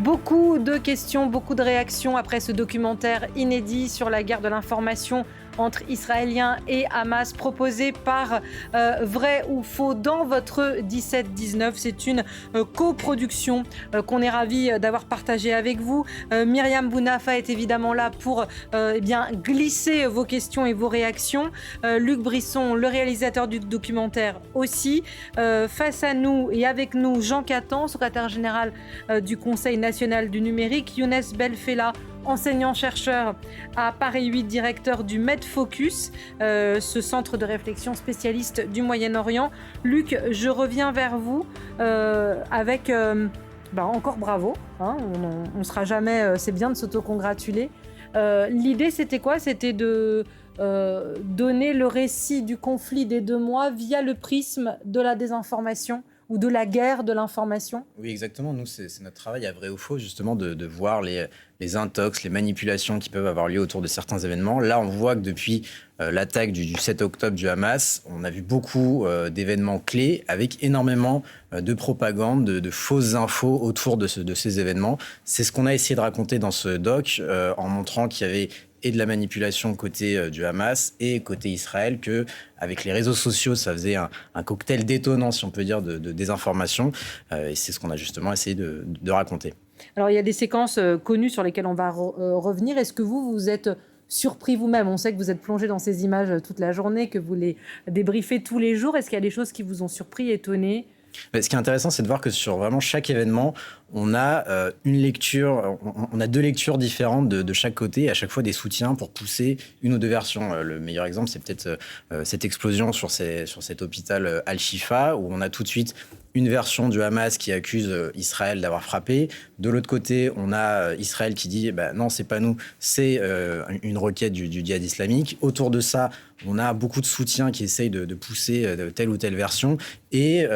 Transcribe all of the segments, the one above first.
Beaucoup de questions, beaucoup de réactions après ce documentaire inédit sur la guerre de l'information entre Israéliens et Hamas, proposé par Vrai ou Faux dans votre 17-19. C'est une coproduction qu'on est ravis d'avoir partagée avec vous. Myriam Bounafa est évidemment là pour glisser vos questions et vos réactions. Luc Brisson, le réalisateur du documentaire aussi. Face à nous et avec nous, Jean Catan, secrétaire général du Conseil national du numérique, Younes Belfella, enseignant-chercheur à Paris 8, directeur du MedFocus, ce centre de réflexion spécialiste du Moyen-Orient. Luc, je reviens vers vous avec encore bravo. Hein, on ne sera jamais, c'est bien de s'autocongratuler. L'idée, c'était quoi? C'était de donner le récit du conflit des 2 mois via le prisme de la désinformation ou de la guerre de l'information? Oui, exactement. Nous, c'est notre travail à Vrai ou Faux, justement, de voir les intox, les manipulations qui peuvent avoir lieu autour de certains événements. Là, on voit que depuis l'attaque du 7 octobre du Hamas, on a vu beaucoup d'événements clés avec énormément de propagande, de fausses infos autour de ces événements. C'est ce qu'on a essayé de raconter dans ce doc en montrant qu'il y avait et de la manipulation côté du Hamas et côté Israël, que avec les réseaux sociaux, ça faisait un cocktail détonnant, si on peut dire, de désinformation. Et c'est ce qu'on a justement essayé de raconter. Alors, il y a des séquences connues sur lesquelles on va revenir. Est-ce que vous êtes surpris vous-même? On sait que vous êtes plongé dans ces images toute la journée, que vous les débriefez tous les jours. Est-ce qu'il y a des choses qui vous ont surpris, étonné? Ce qui est intéressant, c'est de voir que sur vraiment chaque événement, on a une lecture, on a 2 lectures différentes de chaque côté, et à chaque fois des soutiens pour pousser une ou 2 versions. Le meilleur exemple, c'est peut-être cette explosion sur cet hôpital Al-Shifa, où on a tout de suite une version du Hamas qui accuse Israël d'avoir frappé. De l'autre côté, on a Israël qui dit non, c'est pas nous, c'est une requête du djihad islamique. Autour de ça, on a beaucoup de soutiens qui essayent de pousser telle ou telle version, et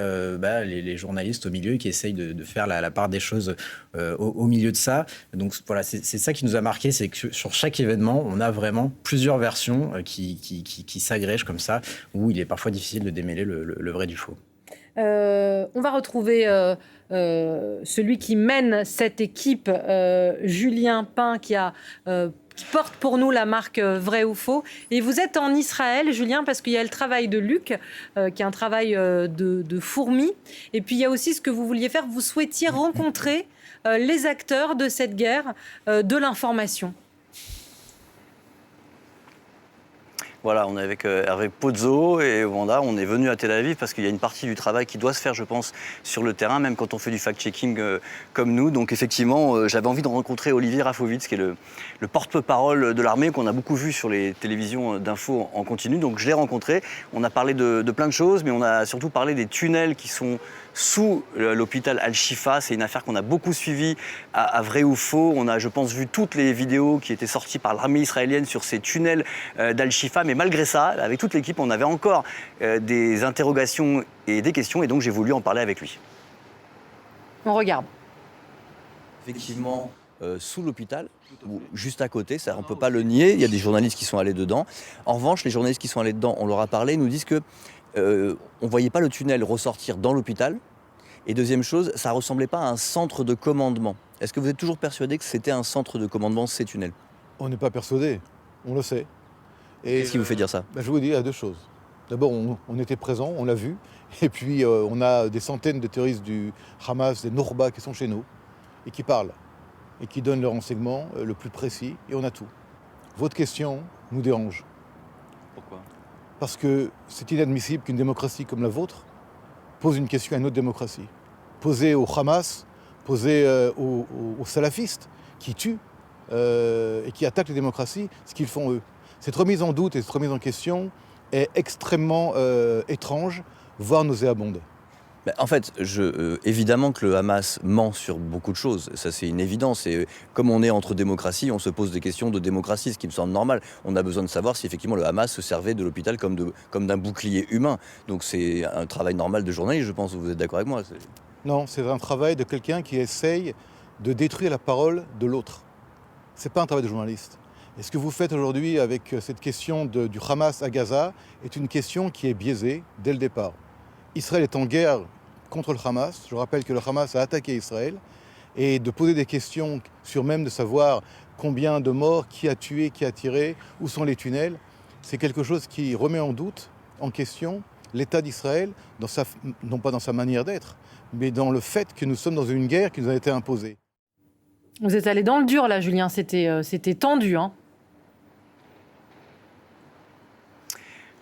les journalistes au milieu qui essayent de faire la part des choses au milieu de ça. Donc voilà, c'est ça qui nous a marqué, c'est que sur chaque événement, on a vraiment plusieurs versions qui s'agrègent comme ça, où il est parfois difficile de démêler le vrai du faux. On va retrouver celui qui mène cette équipe, Julien Pain, qui porte pour nous la marque Vrai ou Faux. Et vous êtes en Israël, Julien, parce qu'il y a le travail de Luc, qui est un travail de fourmi. Et puis il y a aussi ce que vous vouliez faire, vous souhaitiez rencontrer les acteurs de cette guerre de l'information. Voilà, on est avec Hervé Pozzo et Wanda. On est venu à Tel Aviv parce qu'il y a une partie du travail qui doit se faire, je pense, sur le terrain, même quand on fait du fact-checking comme nous. Donc effectivement, j'avais envie de rencontrer Olivier Rafovitz, qui est le porte-parole de l'armée, qu'on a beaucoup vu sur les télévisions d'infos en continu. Donc je l'ai rencontré. On a parlé de plein de choses, mais on a surtout parlé des tunnels qui sont sous l'hôpital Al-Shifa. C'est une affaire qu'on a beaucoup suivie à Vrai ou Faux. On a, je pense, vu toutes les vidéos qui étaient sorties par l'armée israélienne sur ces tunnels d'Al-Shifa. Mais malgré ça, avec toute l'équipe, on avait encore des interrogations et des questions. Et donc, j'ai voulu en parler avec lui. On regarde. Effectivement, sous l'hôpital, ou juste à côté, ça, on ne peut pas le nier. Il y a des journalistes qui sont allés dedans. En revanche, les journalistes qui sont allés dedans, on leur a parlé, nous disent que on ne voyait pas le tunnel ressortir dans l'hôpital. Et deuxième chose, ça ne ressemblait pas à un centre de commandement. Est-ce que vous êtes toujours persuadé que c'était un centre de commandement, ces tunnels? On n'est pas persuadé, on le sait. Qu'est-ce qui vous fait dire ça? Je vous dis, il y a 2 choses. D'abord, on était présents, on l'a vu. Et puis, on a des centaines de terroristes du Hamas, des Nourba qui sont chez nous et qui parlent et qui donnent le renseignement le plus précis. Et on a tout. Votre question nous dérange. Pourquoi? Parce que c'est inadmissible qu'une démocratie comme la vôtre pose une question à une autre démocratie. Posée au Hamas, posée aux salafistes qui tuent et qui attaquent les démocraties, ce qu'ils font eux. Cette remise en doute et cette remise en question est extrêmement étrange, voire nauséabonde. En fait, évidemment que le Hamas ment sur beaucoup de choses, ça c'est une évidence. Et comme on est entre démocraties, on se pose des questions de démocratie, ce qui me semble normal. On a besoin de savoir si effectivement le Hamas se servait de l'hôpital comme d'un bouclier humain. Donc c'est un travail normal de journaliste, je pense, vous êtes d'accord avec moi? Non, c'est un travail de quelqu'un qui essaye de détruire la parole de l'autre. C'est pas un travail de journaliste. Et ce que vous faites aujourd'hui avec cette question du Hamas à Gaza est une question qui est biaisée dès le départ. Israël est en guerre contre le Hamas. Je rappelle que le Hamas a attaqué Israël. et de poser des questions sur même de savoir combien de morts, qui a tué, qui a tiré, où sont les tunnels, c'est quelque chose qui remet en doute, en question, l'État d'Israël, non pas dans sa manière d'être, mais dans le fait que nous sommes dans une guerre qui nous a été imposée. Vous êtes allé dans le dur là, Julien, c'était tendu, hein.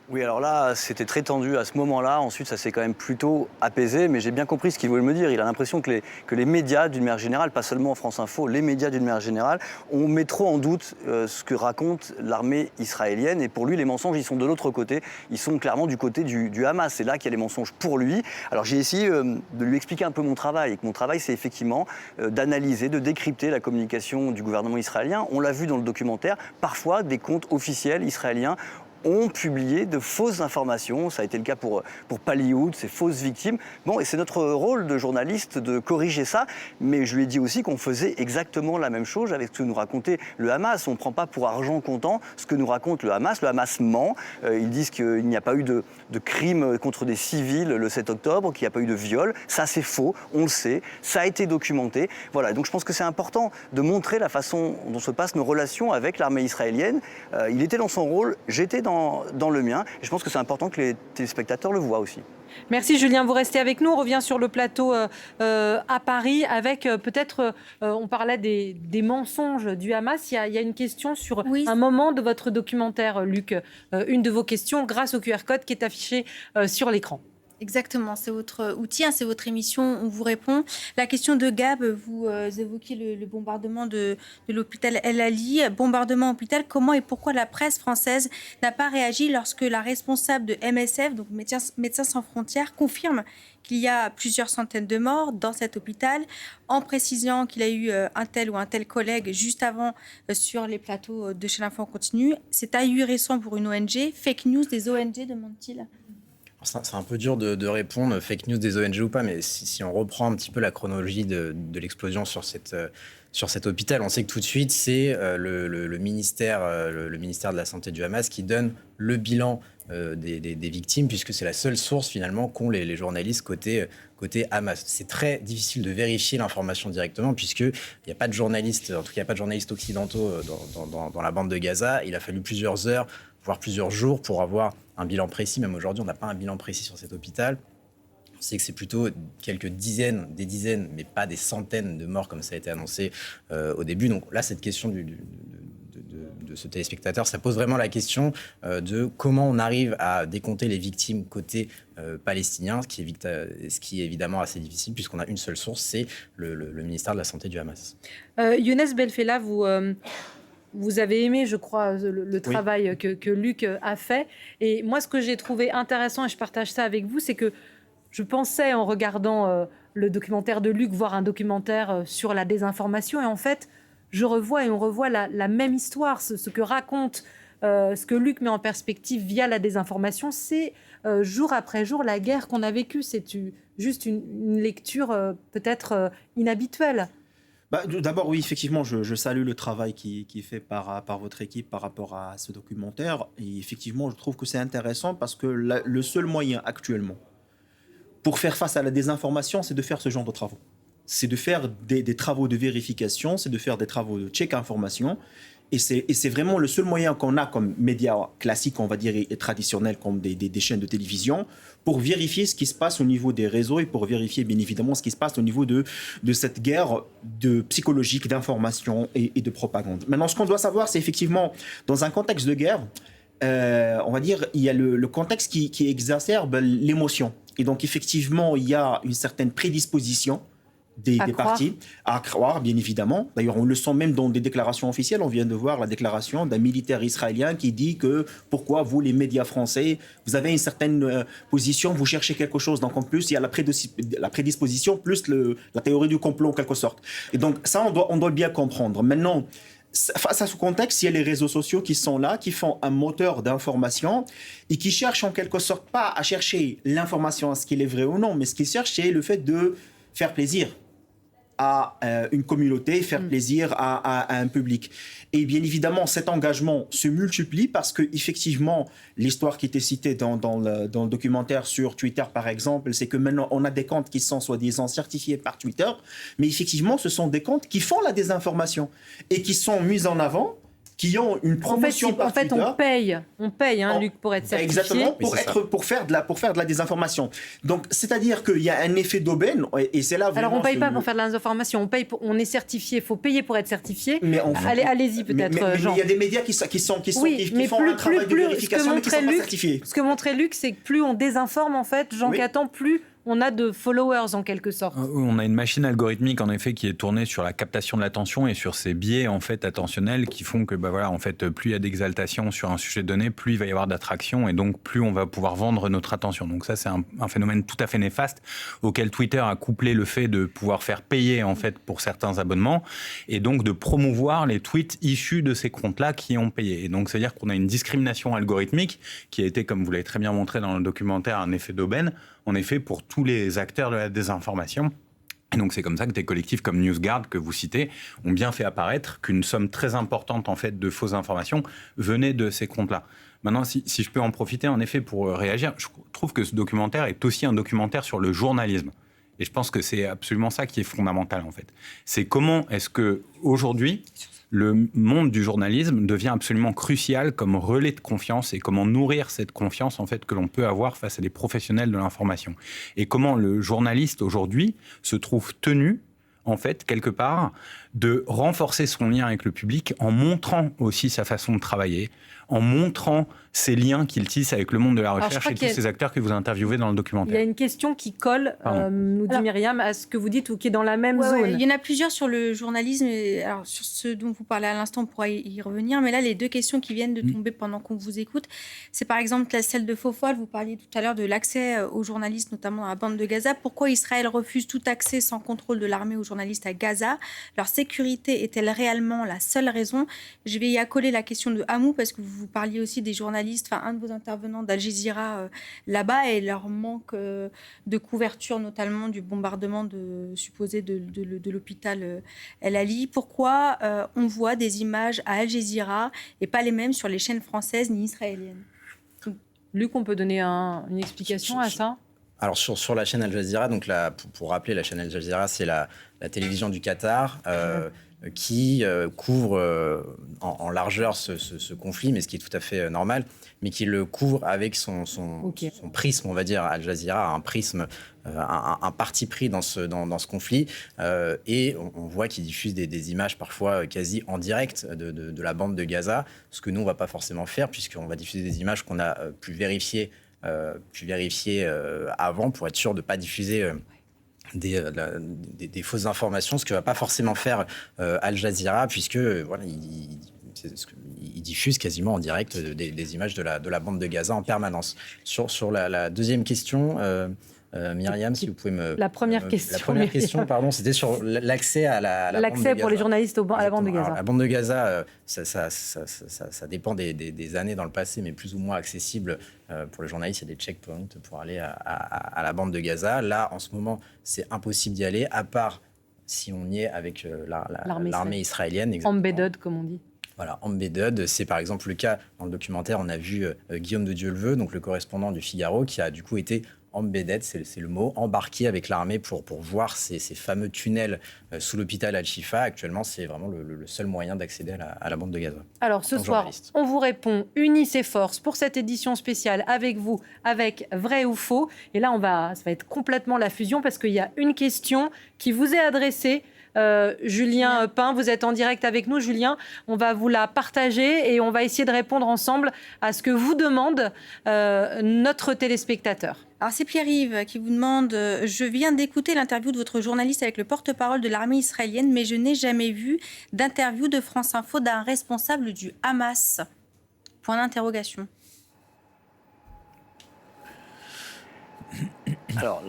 Oui, alors là, c'était très tendu à ce moment-là. Ensuite, ça s'est quand même plutôt apaisé. Mais j'ai bien compris ce qu'il voulait me dire. Il a l'impression que les médias, d'une manière générale, pas seulement France Info, les médias d'une manière générale, on met trop en doute ce que raconte l'armée israélienne. Et pour lui, les mensonges, ils sont de l'autre côté. Ils sont clairement du côté du Hamas. C'est là qu'il y a les mensonges pour lui. Alors j'ai essayé de lui expliquer un peu mon travail. Et que mon travail, c'est effectivement d'analyser, de décrypter la communication du gouvernement israélien. On l'a vu dans le documentaire. Parfois, des comptes officiels israéliens ont publié de fausses informations. Ça a été le cas pour Palihud, ces fausses victimes. Bon, et c'est notre rôle de journaliste de corriger ça. Mais je lui ai dit aussi qu'on faisait exactement la même chose avec ce que nous racontait le Hamas. On ne prend pas pour argent comptant ce que nous raconte le Hamas. Le Hamas ment. Ils disent qu'il n'y a pas eu de crimes contre des civils le 7 octobre, qu'il n'y a pas eu de viol. Ça, c'est faux. On le sait. Ça a été documenté. Voilà. Donc je pense que c'est important de montrer la façon dont se passent nos relations avec l'armée israélienne. Il était dans son rôle. J'étais dans le mien. Et je pense que c'est important que les téléspectateurs le voient aussi. Merci Julien, vous restez avec nous. On revient sur le plateau à Paris avec peut-être, on parlait des mensonges du Hamas. Il y a une question sur un moment de votre documentaire, Luc. Une de vos questions grâce au QR code qui est affiché sur l'écran. Exactement, c'est votre outil, c'est votre émission, on vous répond. La question de Gab, vous évoquez le bombardement de l'hôpital El Ali. Bombardement hôpital, comment et pourquoi la presse française n'a pas réagi lorsque la responsable de MSF, donc Médecins sans frontières, confirme qu'il y a plusieurs centaines de morts dans cet hôpital, en précisant qu'il a eu un tel ou un tel collègue juste avant sur les plateaux de Chez l'Info en continu. C'est ahurissant pour une ONG. Fake news des ONG, demande-t-il. C'est un peu dur de répondre, fake news des ONG ou pas, mais si on reprend un petit peu la chronologie de l'explosion sur cet hôpital, on sait que tout de suite, c'est le ministère de la Santé du Hamas qui donne le bilan des victimes, puisque c'est la seule source finalement qu'ont les journalistes côté Hamas. C'est très difficile de vérifier l'information directement, puisqu'il n'y a pas de journalistes, en tout cas il n'y a pas de journalistes occidentaux dans la bande de Gaza. Il a fallu plusieurs heures, voire plusieurs jours pour avoir un bilan précis. Même aujourd'hui, on n'a pas un bilan précis sur cet hôpital. On sait que c'est plutôt des dizaines, mais pas des centaines de morts comme ça a été annoncé au début. Donc là, cette question de ce téléspectateur, ça pose vraiment la question de comment on arrive à décompter les victimes côté palestinien, ce qui est évidemment assez difficile puisqu'on a une seule source, c'est le ministère de la Santé du Hamas. Younes Belfella, vous avez aimé, je crois, le travail que Luc a fait. Et moi, ce que j'ai trouvé intéressant, et je partage ça avec vous, c'est que je pensais, en regardant le documentaire de Luc, voir un documentaire sur la désinformation. Et en fait, on revoit la même histoire. Ce que raconte, ce que Luc met en perspective via la désinformation, c'est jour après jour la guerre qu'on a vécue. C'est juste une lecture peut-être inhabituelle. D'abord, oui, effectivement, je salue le travail qui est fait par votre équipe par rapport à ce documentaire. Et effectivement, je trouve que c'est intéressant parce que le seul moyen actuellement pour faire face à la désinformation, c'est de faire ce genre de travaux. C'est de faire des travaux de vérification, c'est de faire des travaux de check information. Et c'est vraiment le seul moyen qu'on a comme médias classiques, on va dire, et traditionnels, comme des chaînes de télévision, pour vérifier ce qui se passe au niveau des réseaux et pour vérifier, bien évidemment, ce qui se passe au niveau de cette guerre psychologique, d'information et de propagande. Maintenant, ce qu'on doit savoir, c'est effectivement, dans un contexte de guerre, on va dire, il y a le contexte qui exacerbe l'émotion. Et donc, effectivement, il y a une certaine prédisposition des partis à croire, bien évidemment. D'ailleurs, on le sent même dans des déclarations officielles. On vient de voir la déclaration d'un militaire israélien qui dit que pourquoi vous, les médias français, vous avez une certaine position, vous cherchez quelque chose. Donc, en plus, il y a la prédisposition plus la théorie du complot, en quelque sorte. Et donc, ça, on doit bien comprendre. Maintenant, face à ce contexte, il y a les réseaux sociaux qui sont là, qui font un moteur d'information et qui cherchent en quelque sorte pas à chercher l'information, à ce qu'il est vrai ou non, mais ce qu'ils cherchent, c'est le fait de faire plaisir à une communauté, faire plaisir à un public. Et bien évidemment, cet engagement se multiplie parce que effectivement, l'histoire qui était citée dans le documentaire sur Twitter, par exemple, c'est que maintenant, on a des comptes qui sont soi-disant certifiés par Twitter, mais effectivement, ce sont des comptes qui font la désinformation et qui sont mis en avant, qui ont une promotion par Twitter. En fait, on paye, Luc, pour être certifié. Exactement, pour faire de la désinformation. Donc, c'est-à-dire qu'il y a un effet d'aubaine, et c'est là vraiment... Alors, on ne paye pas pour faire de la désinformation, on est certifié, il faut payer pour être certifié. Mais allez-y peut-être, Jean. Mais il y a des médias qui font un travail de vérification, mais qui sont pas certifiés. Ce que montrait Luc, c'est que plus on désinforme, en fait, Jean Catan, plus on a de followers en quelque sorte. On a une machine algorithmique en effet qui est tournée sur la captation de l'attention et sur ces biais en fait attentionnels qui font que en fait plus il y a d'exaltation sur un sujet donné, plus il va y avoir d'attraction et donc plus on va pouvoir vendre notre attention. Donc ça c'est un phénomène tout à fait néfaste auquel Twitter a couplé le fait de pouvoir faire payer en fait pour certains abonnements et donc de promouvoir les tweets issus de ces comptes-là qui ont payé. Et donc c'est-à-dire qu'on a une discrimination algorithmique qui a été, comme vous l'avez très bien montré dans le documentaire, un effet d'aubaine. En effet, pour tous les acteurs de la désinformation. Et donc, c'est comme ça que des collectifs comme NewsGuard, que vous citez, ont bien fait apparaître qu'une somme très importante, en fait, de fausses informations venait de ces comptes-là. Maintenant, si je peux en profiter, en effet, pour réagir, je trouve que ce documentaire est aussi un documentaire sur le journalisme. Et je pense que c'est absolument ça qui est fondamental, en fait. C'est comment est-ce que, aujourd'hui, le monde du journalisme devient absolument crucial comme relais de confiance et comment nourrir cette confiance en fait que l'on peut avoir face à des professionnels de l'information. Et comment le journaliste aujourd'hui se trouve tenu en fait quelque part de renforcer son lien avec le public en montrant aussi sa façon de travailler, en montrant ces liens qu'il tisse avec le monde de la recherche et tous ces acteurs que vous interviewez dans le documentaire. Il y a une question qui colle, nous dit Myriam, à ce que vous dites ou qui est dans la même zone. Il y en a plusieurs sur le journalisme. Alors, sur ce dont vous parlez à l'instant, on pourra y revenir. Mais là, les deux questions qui viennent de tomber pendant qu'on vous écoute, c'est par exemple celle de Fofol. Vous parliez tout à l'heure de l'accès aux journalistes, notamment dans la bande de Gaza. Pourquoi Israël refuse tout accès sans contrôle de l'armée aux journalistes à Gaza? Leur sécurité est-elle réellement la seule raison? Je vais y accoler la question de Hamou, parce que vous parliez aussi des journalistes, un de vos intervenants d'Al Jazeera là-bas, et leur manque de couverture, notamment du bombardement supposé de l'hôpital El Ali. Pourquoi on voit des images à Al Jazeera et pas les mêmes sur les chaînes françaises ni israéliennes? Luc, on peut donner une explication à ça? Alors sur la chaîne Al Jazeera, donc pour rappeler, la chaîne Al Jazeera, c'est la télévision du Qatar qui couvre en largeur ce conflit, mais ce qui est tout à fait normal, mais qui le couvre avec son prisme, on va dire. Al Jazeera a un prisme, un parti pris dans ce conflit, et on voit qu'il diffuse des images parfois quasi en direct de la bande de Gaza, ce que nous, on ne va pas forcément faire, puisqu'on va diffuser des images qu'on a pu vérifier avant pour être sûr de ne pas diffuser des fausses informations, ce que ne va pas forcément faire Al Jazeera, puisque il diffuse quasiment en direct des images de la bande de Gaza en permanence. Sur la deuxième question, Myriam, si vous pouvez me... La première question, pardon, c'était sur l'accès à la bande de Gaza. L'accès pour les journalistes à la bande de Gaza. Alors, la bande de Gaza, ça dépend des années dans le passé, mais plus ou moins accessible pour les journalistes. Il y a des checkpoints pour aller à la bande de Gaza. Là, en ce moment, c'est impossible d'y aller, à part si on y est avec l'armée israélienne. Exactement. Embedded, comme on dit. Voilà, embedded, c'est par exemple le cas dans le documentaire. On a vu Guillaume de Dieuleveux, donc le correspondant du Figaro, qui a du coup été embedded, c'est le mot, embarqué avec l'armée pour voir ces fameux tunnels sous l'hôpital Al-Shifa. Actuellement, c'est vraiment le seul moyen d'accéder à la bande de Gaza. Alors ce soir, on vous répond unissez forces pour cette édition spéciale avec vous, avec vrai ou faux. Et là, ça va être complètement la fusion parce qu'il y a une question qui vous est adressée. Julien Pain, vous êtes en direct avec nous. Julien, on va vous la partager et on va essayer de répondre ensemble à ce que vous demande notre téléspectateur. Alors c'est Pierre-Yves qui vous demande « Je viens d'écouter l'interview de votre journaliste avec le porte-parole de l'armée israélienne, mais je n'ai jamais vu d'interview de France Info d'un responsable du Hamas. » Point d'interrogation. Alors,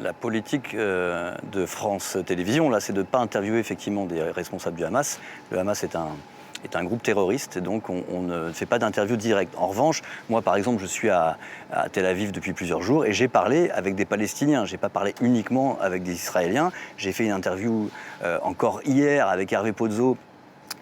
la politique de France Télévisions, là, c'est de ne pas interviewer effectivement des responsables du Hamas. Le Hamas est est un groupe terroriste, et donc on ne fait pas d'interview directe. En revanche, moi par exemple, je suis à Tel Aviv depuis plusieurs jours et j'ai parlé avec des Palestiniens. Je n'ai pas parlé uniquement avec des Israéliens. J'ai fait une interview encore hier avec Hervé Pozzo,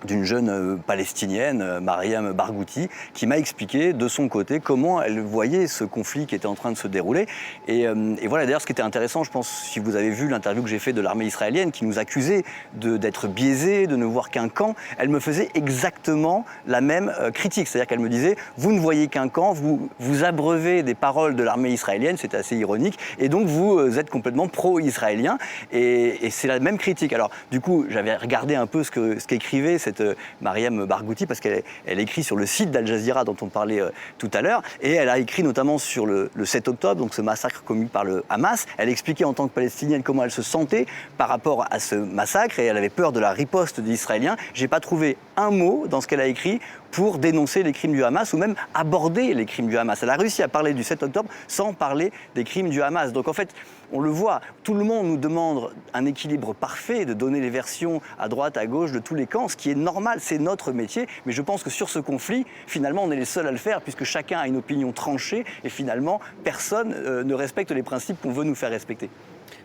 d'une jeune palestinienne, Mariam Barghouti, qui m'a expliqué de son côté comment elle voyait ce conflit qui était en train de se dérouler. Et voilà, d'ailleurs, ce qui était intéressant, je pense, si vous avez vu l'interview que j'ai faite de l'armée israélienne, qui nous accusait d'être biaisés, de ne voir qu'un camp, elle me faisait exactement la même critique. C'est-à-dire qu'elle me disait, vous ne voyez qu'un camp, vous abreuvez des paroles de l'armée israélienne, c'était assez ironique, et donc vous êtes complètement pro-israélien, et c'est la même critique. Alors, du coup, j'avais regardé un peu ce qu'écrivait cette Mariam Barghouti, parce qu'elle écrit sur le site d'Al Jazeera dont on parlait tout à l'heure, et elle a écrit notamment sur le 7 octobre, donc ce massacre commis par le Hamas. Elle expliquait en tant que Palestinienne comment elle se sentait par rapport à ce massacre, et elle avait peur de la riposte des Israéliens. J'ai pas trouvé un mot dans ce qu'elle a écrit pour dénoncer les crimes du Hamas ou même aborder les crimes du Hamas. Elle a réussi à parler du 7 octobre sans parler des crimes du Hamas. Donc en fait, on le voit, tout le monde nous demande un équilibre parfait, de donner les versions à droite, à gauche, de tous les camps, ce qui est normal, c'est notre métier. Mais je pense que sur ce conflit, finalement, on est les seuls à le faire, puisque chacun a une opinion tranchée et finalement, personne ne respecte les principes qu'on veut nous faire respecter.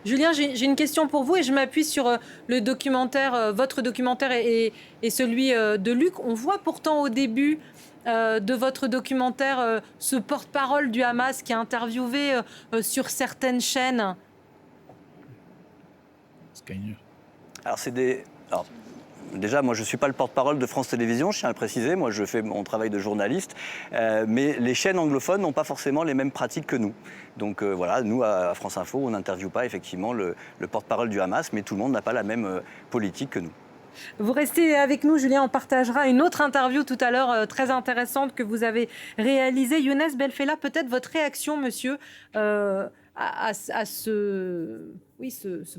Julien, j'ai une question pour vous et je m'appuie sur le documentaire, votre documentaire et celui de Luc. On voit pourtant au début de votre documentaire ce porte-parole du Hamas qui est interviewé sur certaines chaînes. Alors, déjà, moi, je ne suis pas le porte-parole de France Télévisions, je tiens à le préciser. Moi, je fais mon travail de journaliste. Mais les chaînes anglophones n'ont pas forcément les mêmes pratiques que nous. Donc voilà, nous, à France Info, on n'interviewe pas effectivement le porte-parole du Hamas, mais tout le monde n'a pas la même politique que nous. Vous restez avec nous, Julien. On partagera une autre interview tout à l'heure très intéressante que vous avez réalisée. Younes Belfella, peut-être votre réaction, monsieur, à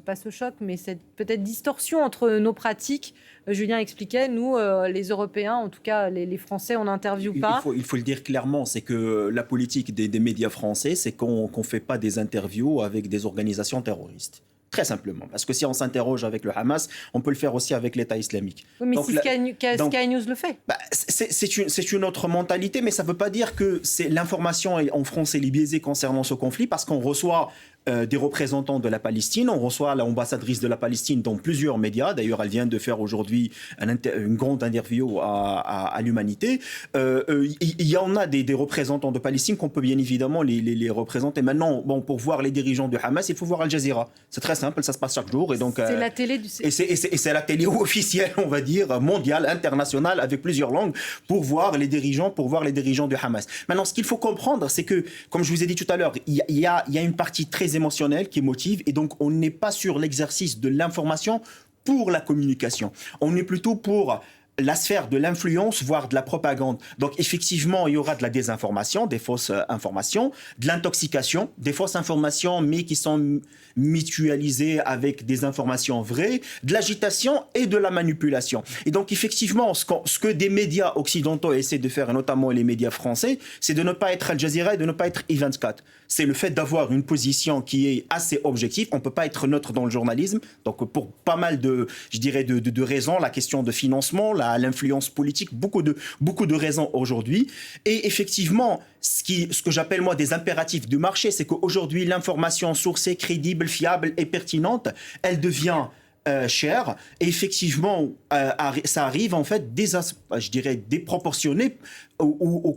pas ce choc, mais cette peut-être distorsion entre nos pratiques. Julien expliquait, nous, les Européens, en tout cas les Français, on n'interviewe pas. Il faut le dire clairement, c'est que la politique des médias français, c'est qu'on ne fait pas des interviews avec des organisations terroristes. Très simplement. Parce que si on s'interroge avec le Hamas, on peut le faire aussi avec l'État islamique. Oui, mais si Sky News le fait. C'est une autre mentalité, mais ça ne veut pas dire que l'information en France est biaisée concernant ce conflit, parce qu'on reçoit des représentants de la Palestine, on reçoit l'ambassadrice de la Palestine dans plusieurs médias. D'ailleurs, elle vient de faire aujourd'hui une grande interview à l'Humanité. Il y en a des représentants de Palestine qu'on peut bien évidemment les représenter. Maintenant, bon, pour voir les dirigeants du Hamas, il faut voir Al Jazeera. C'est très simple, ça se passe chaque jour. Et donc, c'est la télé du... Et c'est la télé officielle, on va dire, mondiale, internationale, avec plusieurs langues, pour voir les dirigeants du Hamas. Maintenant, ce qu'il faut comprendre, c'est que, comme je vous ai dit tout à l'heure, il y a une partie très émotionnelle qui motive, et donc on n'est pas sur l'exercice de l'information pour la communication. On est plutôt pour la sphère de l'influence, voire de la propagande. Donc effectivement, il y aura de la désinformation, des fausses informations, de l'intoxication, des fausses informations, mais qui sont mutualisées avec des informations vraies, de l'agitation et de la manipulation. Et donc effectivement, ce que des médias occidentaux essaient de faire, et notamment les médias français, c'est de ne pas être Al Jazeera et de ne pas être I24. C'est le fait d'avoir une position qui est assez objective. On ne peut pas être neutre dans le journalisme. Donc pour pas mal de raisons, la question de financement, l'influence politique, beaucoup de raisons aujourd'hui. Et effectivement, ce que j'appelle moi des impératifs du marché, c'est qu'aujourd'hui, l'information sourcée, crédible, fiable et pertinente, elle devient chère. Et effectivement, ça arrive en fait déproportionné au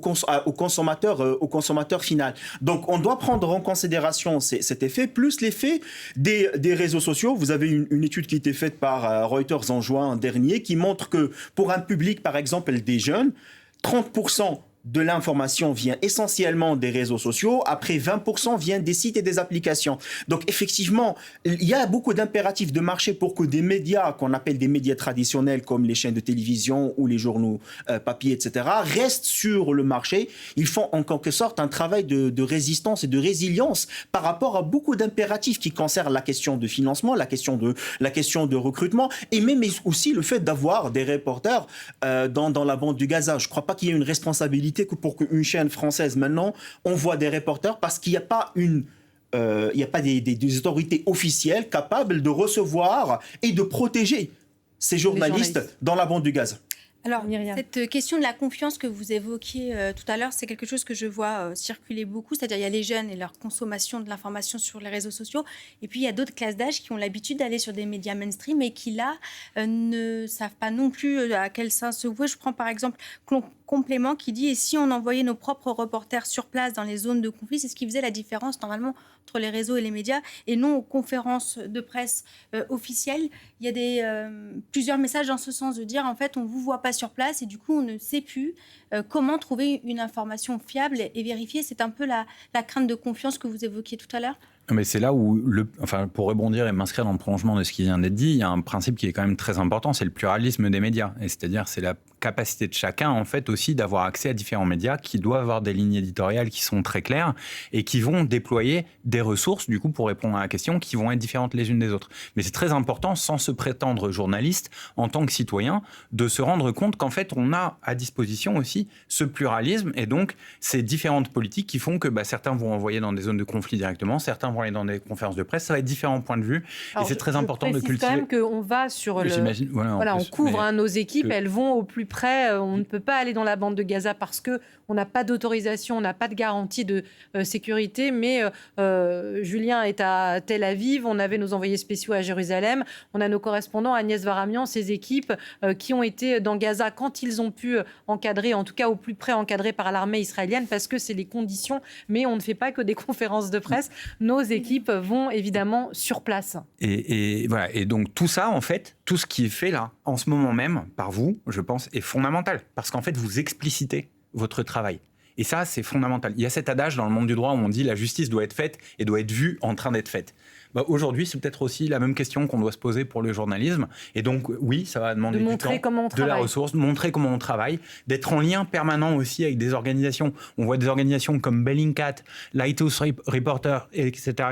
consommateur final. Donc, on doit prendre en considération cet effet, plus l'effet des réseaux sociaux. Vous avez une étude qui a été faite par Reuters en juin dernier qui montre que pour un public, par exemple, des jeunes, 30% de l'information vient essentiellement des réseaux sociaux, après 20% vient des sites et des applications. Donc effectivement, il y a beaucoup d'impératifs de marché pour que des médias, qu'on appelle des médias traditionnels comme les chaînes de télévision ou les journaux papier, etc., restent sur le marché. Ils font en quelque sorte un travail de résistance et de résilience par rapport à beaucoup d'impératifs qui concernent la question de financement, la question de recrutement, et même aussi le fait d'avoir des reporters dans la bande du Gaza. Je ne crois pas qu'il y ait une responsabilité que pour qu'une chaîne française maintenant envoie des reporters, parce qu'il n'y a pas des autorités officielles capables de recevoir et de protéger ces journalistes dans la bande du Gaza. Alors, Myriam. cette question de la confiance que vous évoquiez tout à l'heure, c'est quelque chose que je vois circuler beaucoup. C'est-à-dire, il y a les jeunes et leur consommation de l'information sur les réseaux sociaux. Et puis, il y a d'autres classes d'âge qui ont l'habitude d'aller sur des médias mainstream et qui, là, ne savent pas non plus à quel sens se vouer. Je prends par exemple Complément qui dit « Et si on envoyait nos propres reporters sur place dans les zones de conflit ?» C'est ce qui faisait la différence, normalement, entre les réseaux et les médias, et non aux conférences de presse officielles. Il y a plusieurs messages dans ce sens de dire, en fait, on ne vous voit pas sur place et du coup, on ne sait plus comment trouver une information fiable et vérifiée. C'est un peu la crainte de confiance que vous évoquiez tout à l'heure. Mais c'est là où, pour rebondir et m'inscrire dans le prolongement de ce qui vient d'être dit, il y a un principe qui est quand même très important, c'est le pluralisme des médias. Et c'est-à-dire, c'est la capacité de chacun, en fait, aussi d'avoir accès à différents médias qui doivent avoir des lignes éditoriales qui sont très claires et qui vont déployer des ressources, du coup, pour répondre à la question, qui vont être différentes les unes des autres. Mais c'est très important, sans se prétendre journaliste, en tant que citoyen, de se rendre compte qu'en fait, on a à disposition aussi ce pluralisme et donc ces différentes politiques qui font que certains vont envoyer dans des zones de conflit directement, certains vont aller dans des conférences de presse, ça va être différents points de vue. Alors, et c'est très important de cultiver. quand même qu'on va sur le... J'imagine, Voilà, on couvre nos équipes, elles vont au plus près. On ne peut pas aller dans la bande de Gaza parce qu'on n'a pas d'autorisation, on n'a pas de garantie de sécurité. Mais Julien est à Tel Aviv, on avait nos envoyés spéciaux à Jérusalem, on a nos correspondants, Agnès Varamian, ses équipes qui ont été dans Gaza quand ils ont pu encadrer, en tout cas au plus près encadrés par l'armée israélienne, parce que c'est les conditions. Mais on ne fait pas que des conférences de presse. Nos équipes vont évidemment sur place. Et voilà. Et donc tout ça, en fait, tout ce qui est fait là, en ce moment même, par vous, je pense, est fondamental. Parce qu'en fait, vous explicitez votre travail. Et ça, c'est fondamental. Il y a cet adage dans le monde du droit où on dit la justice doit être faite et doit être vue en train d'être faite. Aujourd'hui, c'est peut-être aussi la même question qu'on doit se poser pour le journalisme. Et donc, oui, ça va demander du temps, de la ressource, de montrer comment on travaille, d'être en lien permanent aussi avec des organisations. On voit des organisations comme Bellingcat, Lighthouse Reporter, etc.,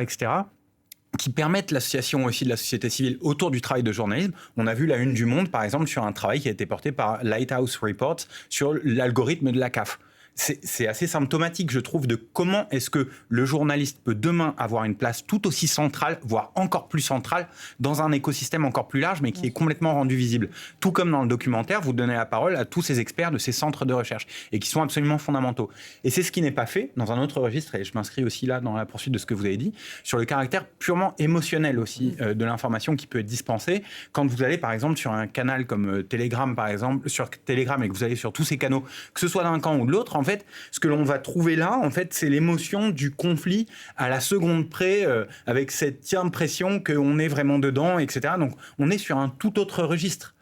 qui permettent l'association aussi de la société civile autour du travail de journalisme. On a vu la une du Monde, par exemple, sur un travail qui a été porté par Lighthouse Report sur l'algorithme de la CAF. C'est assez symptomatique, je trouve, de comment est-ce que le journaliste peut demain avoir une place tout aussi centrale, voire encore plus centrale, dans un écosystème encore plus large, mais qui est complètement rendu visible. Tout comme dans le documentaire, vous donnez la parole à tous ces experts de ces centres de recherche, et qui sont absolument fondamentaux. Et c'est ce qui n'est pas fait dans un autre registre, et je m'inscris aussi là dans la poursuite de ce que vous avez dit, sur le caractère purement émotionnel aussi de l'information qui peut être dispensée. Quand vous allez, par exemple, sur un canal comme Telegram, par exemple, sur Telegram, et que vous allez sur tous ces canaux, que ce soit d'un camp ou de l'autre, en fait, ce que l'on va trouver là, en fait, c'est l'émotion du conflit à la seconde près, avec cette impression qu'on est vraiment dedans, etc. Donc, on est sur un tout autre registre.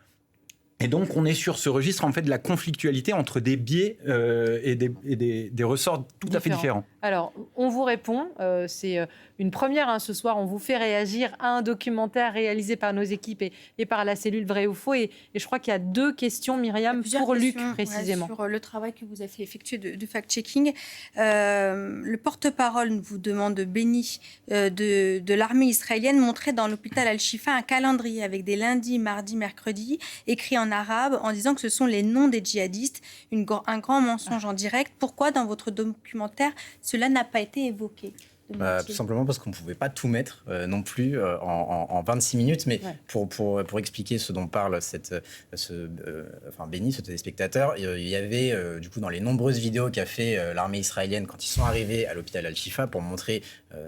Et donc, on est sur ce registre, en fait, de la conflictualité entre des biais et des ressorts tout à fait différents. Alors, on vous répond. C'est une première ce soir. On vous fait réagir à un documentaire réalisé par nos équipes et par la cellule Vrai ou Faux. Et je crois qu'il y a 2 questions, Myriam, pour Luc, précisément. Sur le travail que vous avez effectué de fact-checking. Le porte-parole vous demande, Béni, de l'armée israélienne, montrer dans l'hôpital Al-Shifa un calendrier avec des lundis, mardis, mercredis, écrits en arabe, en disant que ce sont les noms des djihadistes. Un grand mensonge en direct. Pourquoi, dans votre documentaire, cela n'a pas été évoqué? Tout simplement parce qu'on ne pouvait pas tout mettre non plus en 26 minutes. Mais pour expliquer ce dont parle Béni, ce téléspectateur, il y avait du coup dans les nombreuses vidéos qu'a fait l'armée israélienne quand ils sont arrivés à l'hôpital Al-Shifa pour montrer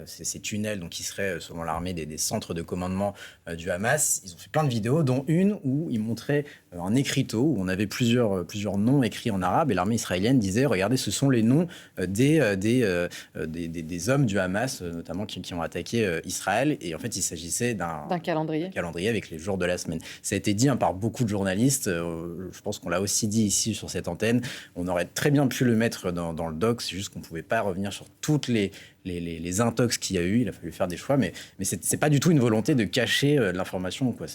ces tunnels donc, qui seraient, selon l'armée, des centres de commandement du Hamas. Ils ont fait plein de vidéos, dont une où ils montraient un écriteau où on avait plusieurs noms écrits en arabe et l'armée israélienne disait « Regardez, ce sont les noms des hommes du Hamas, notamment qui ont attaqué Israël. » Et en fait, il s'agissait d'un calendrier avec les jours de la semaine. Ça a été dit par beaucoup de journalistes. Je pense qu'on l'a aussi dit ici sur cette antenne. On aurait très bien pu le mettre dans le doc. C'est juste qu'on ne pouvait pas revenir sur toutes les intox qu'il y a eu. Il a fallu faire des choix. Mais c'est pas du tout une volonté de cacher de l'information, quoi.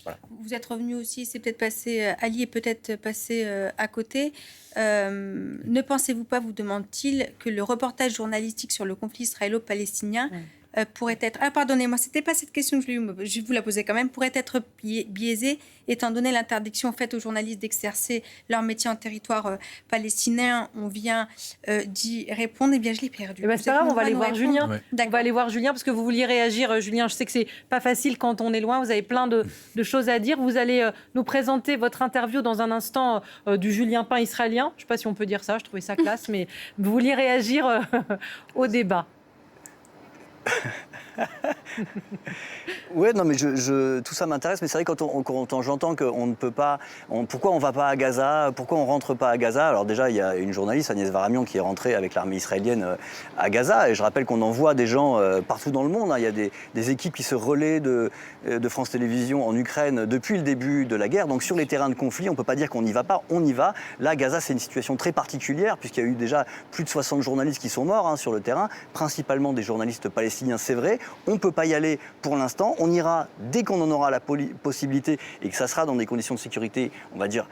Voilà. Vous êtes revenu aussi, c'est peut-être passé, Ali est peut-être passé à côté. Ne pensez-vous pas, vous demande-t-il, que le reportage journalistique sur le conflit israélo-palestinien pourrait être... Ah, pardonnez-moi, c'était pas cette question que je vous la posais quand même. Pourrait être biaisée, étant donné l'interdiction faite aux journalistes d'exercer leur métier en territoire palestinien. On vient d'y répondre. Eh bien, je l'ai perdu. C'est pas grave, on va aller voir Julien. Ouais. On va aller voir Julien parce que vous vouliez réagir. Julien, je sais que c'est pas facile quand on est loin. Vous avez plein de choses à dire. Vous allez nous présenter votre interview dans un instant du Julien Pain israélien. Je ne sais pas si on peut dire ça. Je trouvais ça classe, mais vous vouliez réagir au débat. Ouais, non, mais tout ça m'intéresse, mais c'est vrai quand j'entends qu'on ne peut pas, pourquoi on va pas à Gaza, pourquoi on rentre pas à Gaza. Alors déjà, il y a une journaliste, Agnès Varamian, qui est rentrée avec l'armée israélienne à Gaza, et je rappelle qu'on envoie des gens partout dans le monde. Il y a des équipes qui se relaient de France Télévisions en Ukraine depuis le début de la guerre. Donc sur les terrains de conflit, on ne peut pas dire qu'on n'y va pas, on y va. Là, Gaza, c'est une situation très particulière, puisqu'il y a eu déjà plus de 60 journalistes qui sont morts sur le terrain, principalement des journalistes palestiniens, c'est vrai. On ne peut pas y aller pour l'instant. On ira dès qu'on en aura la possibilité et que ça sera dans des conditions de sécurité, on va dire,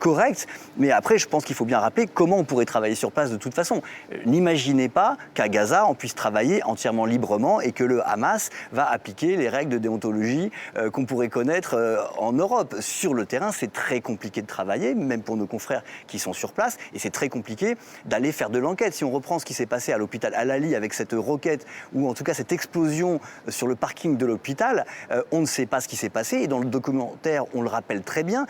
correctes. Mais après, je pense qu'il faut bien rappeler comment on pourrait travailler sur place de toute façon. N'imaginez pas qu'à Gaza, on puisse travailler entièrement librement et que le Hamas va appliquer les règles de déontologie qu'on pourrait connaître en Europe. Sur le terrain, c'est très compliqué de travailler, même pour nos confrères qui sont sur place. Et c'est très compliqué d'aller faire de l'enquête. Si on reprend ce qui s'est passé à l'hôpital Al-Ali avec cette roquette, ou en tout cas cette explosion sur le parking de l'hôpital, on ne sait pas ce qui s'est passé. Et dans le documentaire, on le rappelle très bien,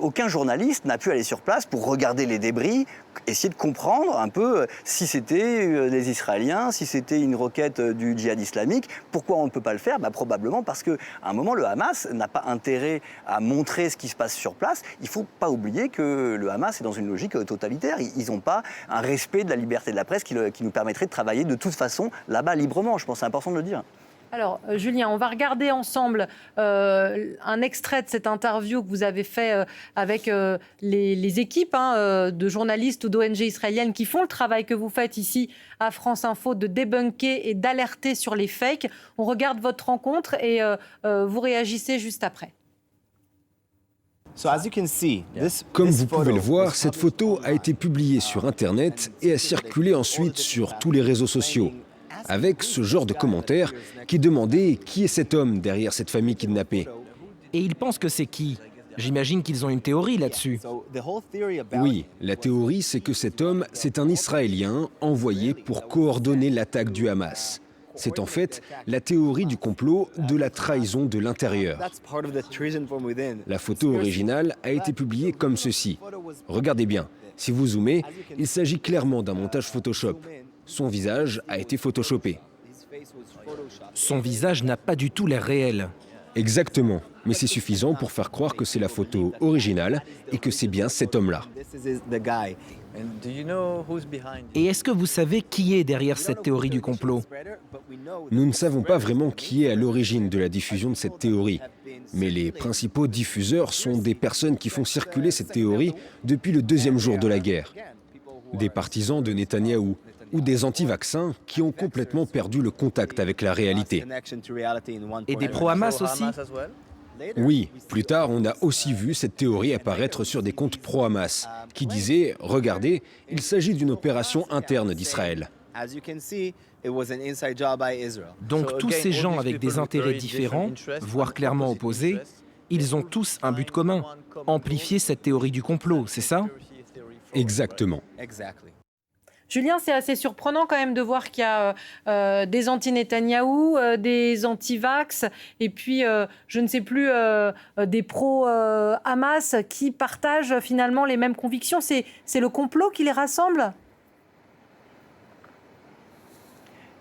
aucun journaliste n'a pu aller sur place pour regarder les débris, essayer de comprendre un peu si c'était les Israéliens, si c'était une roquette du djihad islamique. Pourquoi on ne peut pas le faire ? Probablement parce qu'à un moment, le Hamas n'a pas intérêt à montrer ce qui se passe sur place. Il ne faut pas oublier que le Hamas est dans une logique totalitaire. Ils n'ont pas un respect de la liberté de la presse qui nous permettrait de travailler de toute façon là-bas librement. Je pense que c'est important de le dire. Alors, Julien, on va regarder ensemble un extrait de cette interview que vous avez fait avec les équipes de journalistes ou d'ONG israéliennes qui font le travail que vous faites ici à France Info de débunker et d'alerter sur les fakes. On regarde votre rencontre et vous réagissez juste après. Comme vous pouvez le voir, cette photo a été publiée sur Internet et a circulé ensuite sur tous les réseaux sociaux, avec ce genre de commentaires qui demandaient qui est cet homme derrière cette famille kidnappée. Et ils pensent que c'est qui ? J'imagine qu'ils ont une théorie là-dessus. Oui, la théorie, c'est que cet homme, c'est un Israélien envoyé pour coordonner l'attaque du Hamas. C'est en fait la théorie du complot de la trahison de l'intérieur. La photo originale a été publiée comme ceci. Regardez bien, si vous zoomez, il s'agit clairement d'un montage Photoshop. Son visage a été photoshopé. Son visage n'a pas du tout l'air réel. Exactement, mais c'est suffisant pour faire croire que c'est la photo originale et que c'est bien cet homme-là. Et est-ce que vous savez qui est derrière cette théorie du complot ? Nous ne savons pas vraiment qui est à l'origine de la diffusion de cette théorie, mais les principaux diffuseurs sont des personnes qui font circuler cette théorie depuis le deuxième jour de la guerre. Des partisans de Netanyahou ou des anti-vaccins qui ont complètement perdu le contact avec la réalité. Et des pro-Hamas aussi ? Oui, plus tard, on a aussi vu cette théorie apparaître sur des comptes pro-Hamas qui disaient « Regardez, il s'agit d'une opération interne d'Israël ». Donc tous ces gens avec des intérêts différents, voire clairement opposés, ils ont tous un but commun, amplifier cette théorie du complot, c'est ça ? Exactement. Julien, c'est assez surprenant quand même de voir qu'il y a des anti-Netanyahou, des anti-vax et puis, je ne sais plus, des pro-Hamas qui partagent finalement les mêmes convictions. C'est le complot qui les rassemble ?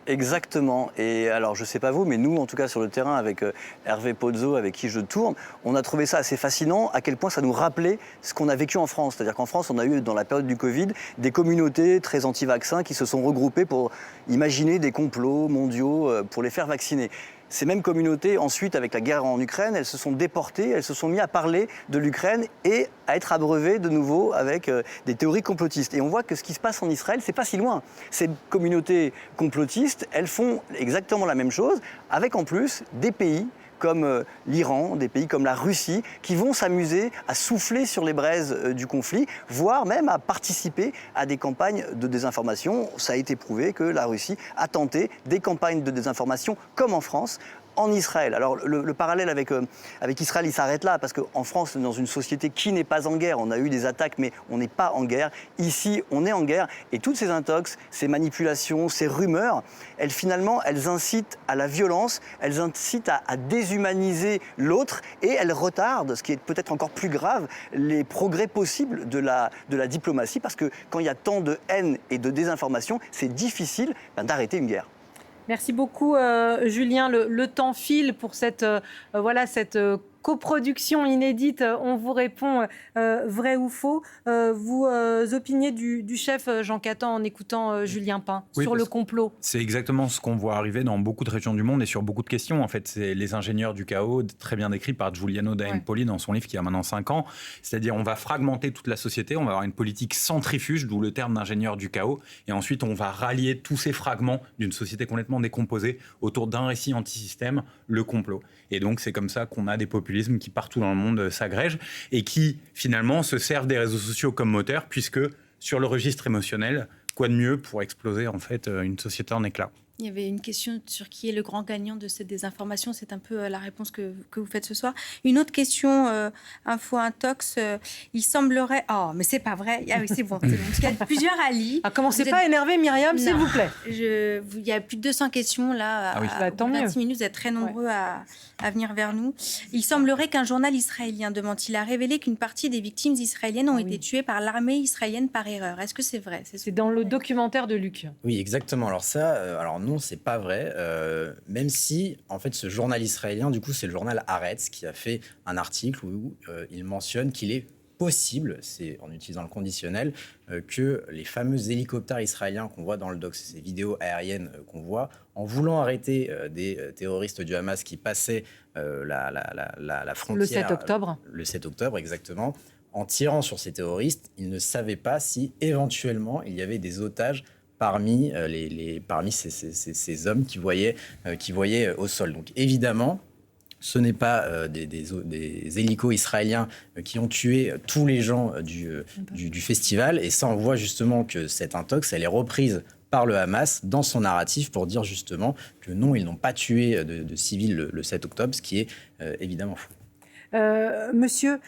Exactement. Et alors, je ne sais pas vous, mais nous, en tout cas sur le terrain, avec Hervé Pozzo, avec qui je tourne, on a trouvé ça assez fascinant, à quel point ça nous rappelait ce qu'on a vécu en France. C'est-à-dire qu'en France, on a eu, dans la période du Covid, des communautés très anti-vaccins qui se sont regroupées pour imaginer des complots mondiaux pour les faire vacciner. Ces mêmes communautés, ensuite, avec la guerre en Ukraine, elles se sont déportées, elles se sont mises à parler de l'Ukraine et à être abreuvées de nouveau avec des théories complotistes. Et on voit que ce qui se passe en Israël, c'est pas si loin. Ces communautés complotistes, elles font exactement la même chose, avec en plus des pays comme l'Iran, des pays comme la Russie, qui vont s'amuser à souffler sur les braises du conflit, voire même à participer à des campagnes de désinformation. Ça a été prouvé que la Russie a tenté des campagnes de désinformation, comme en France, en Israël. Alors le parallèle avec Israël, il s'arrête là, parce qu'en France, dans une société qui n'est pas en guerre, on a eu des attaques, mais on n'est pas en guerre. Ici, on est en guerre, et toutes ces intox, ces manipulations, ces rumeurs, elles incitent à la violence, elles incitent à déshumaniser l'autre, et elles retardent, ce qui est peut-être encore plus grave, les progrès possibles de la diplomatie, parce que quand il y a tant de haine et de désinformation, c'est difficile d'arrêter une guerre. Merci beaucoup, Julien. Le temps file pour cette coproduction inédite. On vous répond vrai ou faux. Vous opiniez du chef Jean Catan en écoutant Julien Pin sur le complot. C'est exactement ce qu'on voit arriver dans beaucoup de régions du monde et sur beaucoup de questions. En fait, c'est les ingénieurs du chaos, très bien décrit par Giuliano da Empoli dans son livre qui a maintenant 5 ans. C'est-à-dire, on va fragmenter toute la société, on va avoir une politique centrifuge, d'où le terme d'ingénieur du chaos. Et ensuite, on va rallier tous ces fragments d'une société complètement décomposée autour d'un récit anti-système, le complot. Et donc, c'est comme ça qu'on a des populismes qui, partout dans le monde, s'agrègent et qui, finalement, se servent des réseaux sociaux comme moteur, puisque, sur le registre émotionnel, quoi de mieux pour exploser, en fait, une société en éclats. Il y avait une question sur qui est le grand gagnant de cette désinformation. C'est un peu la réponse que vous faites ce soir. Une autre question, info intox. Il semblerait... Oh, mais c'est pas vrai. Ah oui, c'est bon. Parce qu'il y a plusieurs alliés. Commencez pas à énerver Myriam, s'il vous plaît. Il y a plus de 200 questions là. Ah oui. Tant mieux. 26 minutes, vous êtes très nombreux à venir vers nous. Il semblerait qu'un journal israélien de Mantil a révélé qu'une partie des victimes israéliennes ont été tuées par l'armée israélienne par erreur. Est-ce que c'est vrai? C'est dans le documentaire de Luc. Oui, exactement. Alors ça, non, c'est pas vrai. Même si, en fait, ce journal israélien, du coup, c'est le journal Haaretz qui a fait un article où il mentionne qu'il est possible, c'est en utilisant le conditionnel, que les fameux hélicoptères israéliens qu'on voit dans le doc, ces vidéos aériennes qu'on voit, en voulant arrêter des terroristes du Hamas qui passaient la frontière... Le 7 octobre. Le 7 octobre, exactement. En tirant sur ces terroristes, ils ne savaient pas si, éventuellement, il y avait des otages parmi ces hommes qui voyaient au sol. Donc évidemment, ce n'est pas des hélicos israéliens qui ont tué tous les gens du festival. Et ça, on voit justement que cette intox, elle est reprise par le Hamas dans son narratif pour dire justement que non, ils n'ont pas tué de civils le 7 octobre, ce qui est évidemment faux. Monsieur,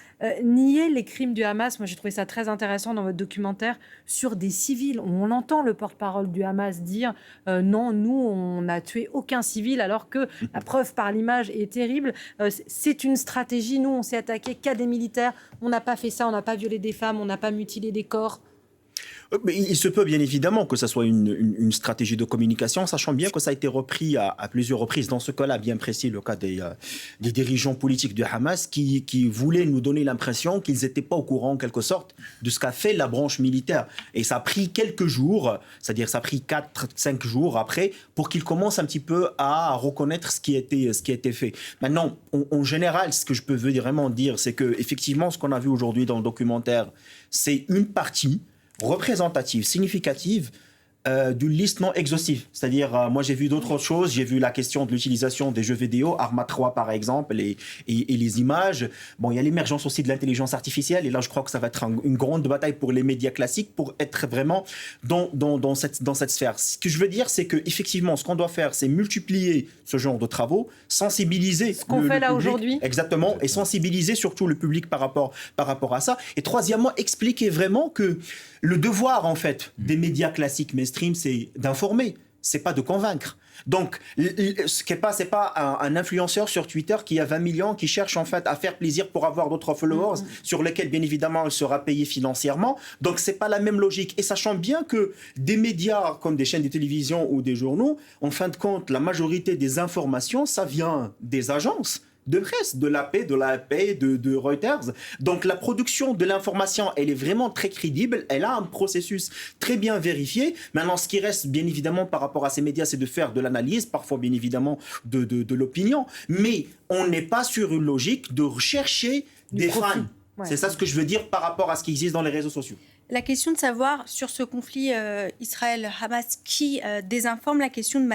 nier les crimes du Hamas, moi j'ai trouvé ça très intéressant dans votre documentaire, sur des civils. On entend le porte-parole du Hamas dire non, nous on n'a tué aucun civil, alors que la preuve par l'image est terrible. C'est une stratégie, nous on s'est attaqué qu'à des militaires, on n'a pas fait ça, on n'a pas violé des femmes, on n'a pas mutilé des corps. Mais il se peut bien évidemment que ça soit une stratégie de communication, sachant bien que ça a été repris à plusieurs reprises. Dans ce cas-là, bien précis, le cas des dirigeants politiques du Hamas qui voulaient nous donner l'impression qu'ils n'étaient pas au courant, en quelque sorte, de ce qu'a fait la branche militaire. Et ça a pris quelques jours, c'est-à-dire ça a pris 4-5 jours après, pour qu'ils commencent un petit peu à reconnaître ce qui a été fait. Maintenant, en général, ce que je peux vraiment dire, c'est que effectivement, ce qu'on a vu aujourd'hui dans le documentaire, c'est une partie représentative, significative d'une liste non exhaustive. C'est-à-dire, moi j'ai vu d'autres choses, j'ai vu la question de l'utilisation des jeux vidéo, Arma 3 par exemple, et les images. Bon, il y a l'émergence aussi de l'intelligence artificielle, et là je crois que ça va être une grande bataille pour les médias classiques pour être vraiment dans cette sphère. Ce que je veux dire, c'est qu'effectivement, ce qu'on doit faire, c'est multiplier ce genre de travaux, sensibiliser ce qu'on fait là aujourd'hui. Exactement, et sensibiliser surtout le public par rapport à ça. Et troisièmement, expliquer vraiment que le devoir, en fait, des médias classiques mainstream, c'est d'informer, c'est pas de convaincre. Donc, c'est pas un influenceur sur Twitter qui a 20 millions, qui cherche en fait à faire plaisir pour avoir d'autres followers, sur lesquels, bien évidemment, il sera payé financièrement. Donc, c'est pas la même logique. Et sachant bien que des médias comme des chaînes de télévision ou des journaux, en fin de compte, la majorité des informations, ça vient des agences de presse, de l'AP, de Reuters. Donc la production de l'information, elle est vraiment très crédible, elle a un processus très bien vérifié. Maintenant, ce qui reste bien évidemment par rapport à ces médias, c'est de faire de l'analyse, parfois bien évidemment de l'opinion, mais on n'est pas sur une logique de rechercher des fans. Ouais. C'est ça ce que je veux dire par rapport à ce qui existe dans les réseaux sociaux. La question de savoir sur ce conflit Israël-Hamas qui désinforme, la question de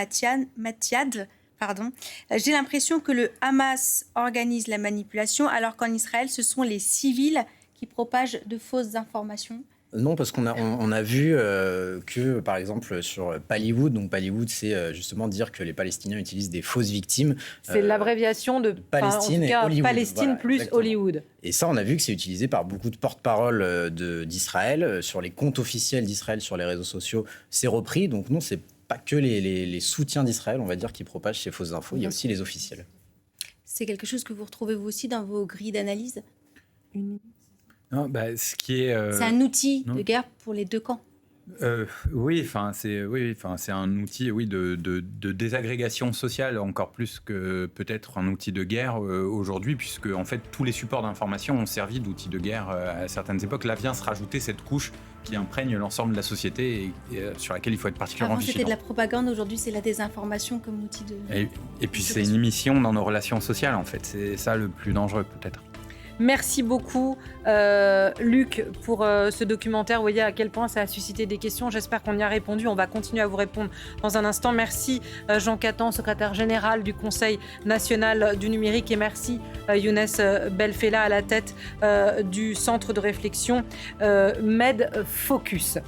Mathiad Pardon. J'ai l'impression que le Hamas organise la manipulation, alors qu'en Israël, ce sont les civils qui propagent de fausses informations. Non, parce qu'on a vu que, par exemple, sur Pallywood, donc Pallywood, c'est justement dire que les Palestiniens utilisent des fausses victimes. C'est l'abréviation de Palestine et Hollywood. Palestine Voilà, plus exactement. Hollywood. Et ça, on a vu que c'est utilisé par beaucoup de porte-parole d'Israël. Sur les comptes officiels d'Israël sur les réseaux sociaux, c'est repris. Donc non, c'est pas que les soutiens d'Israël, on va dire, qui propagent ces fausses infos. Il y a aussi les officiels. C'est quelque chose que vous retrouvez vous aussi dans vos grilles d'analyse? Non, ce qui est. C'est un outil de guerre pour les deux camps. Oui, c'est un outil, de désagrégation sociale encore plus que peut-être un outil de guerre aujourd'hui, puisque en fait tous les supports d'information ont servi d'outils de guerre à certaines époques. Là vient se rajouter cette couche qui imprègne l'ensemble de la société et sur laquelle il faut être particulièrement Avant vigilant. c'était de la propagande, aujourd'hui c'est la désinformation comme outil de... Et puis c'est une émission dans nos relations sociales en fait, c'est ça le plus dangereux peut-être. Merci beaucoup, Luc, pour ce documentaire. Vous voyez à quel point ça a suscité des questions. J'espère qu'on y a répondu. On va continuer à vous répondre dans un instant. Merci, Jean Catan, secrétaire général du Conseil national du numérique. Et merci, Younes Belfella, à la tête du centre de réflexion MedFocus.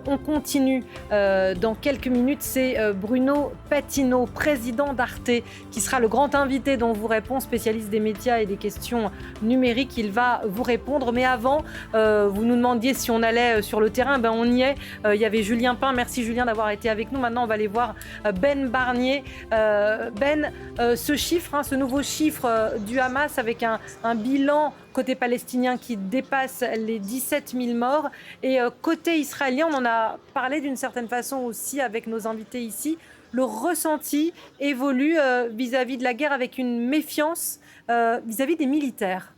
On continue dans quelques minutes. C'est Bruno Patino, président d'Arte, qui sera le grand invité dont vous répond, spécialiste des médias et des questions numériques. Il va vous répondre. Mais avant, vous nous demandiez si on allait sur le terrain. On y est. Il y avait Julien Pain. Merci Julien d'avoir été avec nous. Maintenant, on va aller voir Ben Barnier. Ce chiffre, ce nouveau chiffre du Hamas avec un bilan côté palestinien qui dépasse les 17 000 morts. Et côté israélien, on en a parlé d'une certaine façon aussi avec nos invités ici. Le ressenti évolue vis-à-vis de la guerre avec une méfiance vis-à-vis des militaires.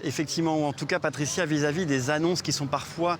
Effectivement, ou en tout cas, Patricia, vis-à-vis des annonces qui sont parfois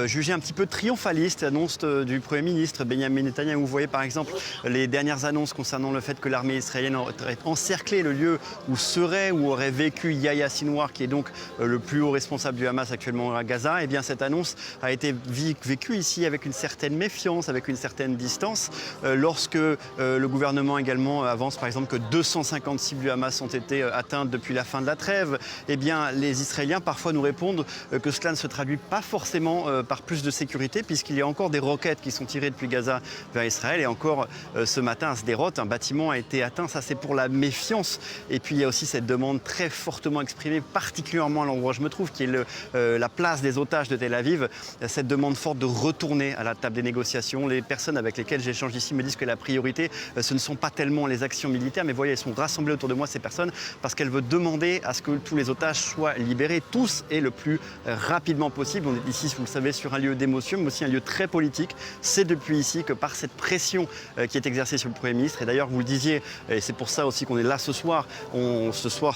jugées un petit peu triomphalistes, annonces du Premier ministre Benjamin Netanyahou. Vous voyez par exemple les dernières annonces concernant le fait que l'armée israélienne aurait encerclé le lieu où serait ou aurait vécu Yahya Sinwar, qui est donc le plus haut responsable du Hamas actuellement à Gaza. Eh bien, cette annonce a été vécue ici avec une certaine méfiance, avec une certaine distance, lorsque le gouvernement également avance par exemple que 250 cibles du Hamas ont été atteintes depuis la fin de la trêve. Eh bien, les Israéliens parfois nous répondent que cela ne se traduit pas forcément par plus de sécurité, puisqu'il y a encore des roquettes qui sont tirées depuis Gaza vers Israël. Et encore ce matin à Sderot, un bâtiment a été atteint. Ça, c'est pour la méfiance. Et puis il y a aussi cette demande très fortement exprimée, particulièrement à l'endroit où je me trouve, qui est la place des otages de Tel Aviv. Cette demande forte de retourner à la table des négociations. Les personnes avec lesquelles j'échange ici me disent que la priorité, ce ne sont pas tellement les actions militaires, mais vous voyez, elles sont rassemblées autour de moi, ces personnes, parce qu'elles veulent demander à ce que tous les otages soient libérés, tous et le plus rapidement possible. On est ici, vous le savez, sur un lieu d'émotion, mais aussi un lieu très politique. C'est depuis ici que par cette pression qui est exercée sur le Premier ministre, et d'ailleurs vous le disiez, et c'est pour ça aussi qu'on est là ce soir,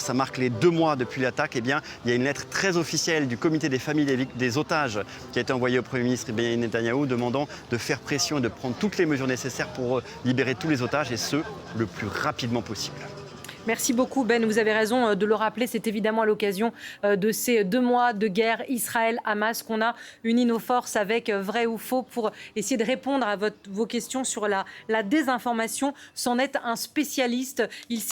ça marque les 2 mois depuis l'attaque, eh bien, il y a une lettre très officielle du comité des familles des otages qui a été envoyée au Premier ministre Benjamin Netanyahou demandant de faire pression et de prendre toutes les mesures nécessaires pour libérer tous les otages, et ce, le plus rapidement possible. Merci beaucoup Ben, vous avez raison de le rappeler, c'est évidemment à l'occasion de ces 2 mois de guerre Israël-Hamas qu'on a uni nos forces avec Vrai ou Faux pour essayer de répondre à vos questions sur la désinformation. C'en est un spécialiste. Il